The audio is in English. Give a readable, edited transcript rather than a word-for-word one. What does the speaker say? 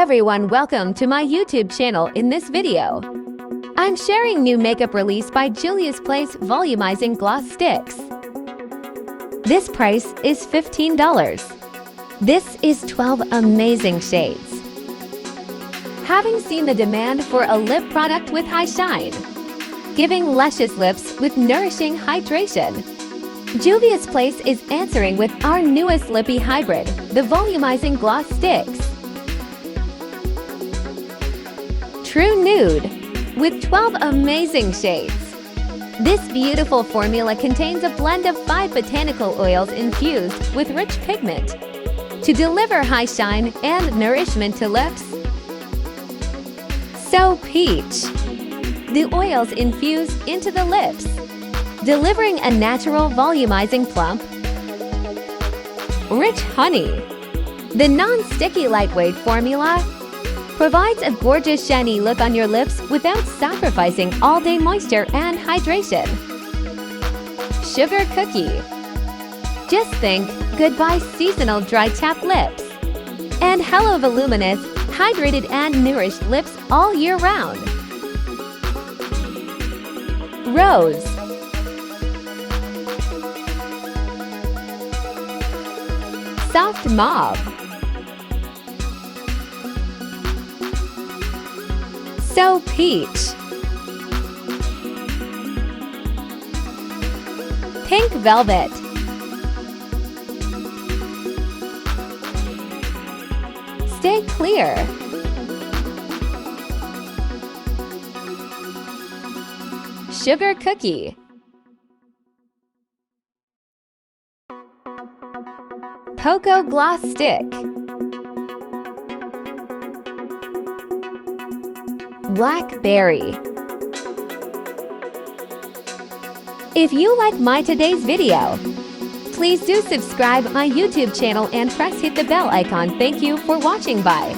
everyone, welcome to my YouTube channel. In this video, I'm sharing new makeup release by Juvia's Place Volumizing Gloss Sticks. This price is $15. This is 12 amazing shades. Having seen the demand for a lip product with high shine, giving luscious lips with nourishing hydration, Juvia's Place is answering with our newest lippy hybrid, the Volumizing Gloss Sticks. True Nude, with 12 amazing shades. This beautiful formula contains a blend of 5 botanical oils infused with rich pigment to deliver high shine and nourishment to lips. So peach. The oils infuse into the lips, delivering a natural volumizing plump. Rich honey. The non-sticky lightweight formula provides a gorgeous shiny look on your lips without sacrificing all-day moisture and hydration. Sugar cookie. Just think goodbye seasonal dry chapped lips. And hello voluminous, hydrated and nourished lips all year round. Rose. Soft mauve. So peach. Pink velvet. Stay clear. Sugar cookie. Cocoa gloss stick. Blackberry. If you like my today's video, please do subscribe my YouTube channel and hit the bell icon. Thank you for watching. Bye.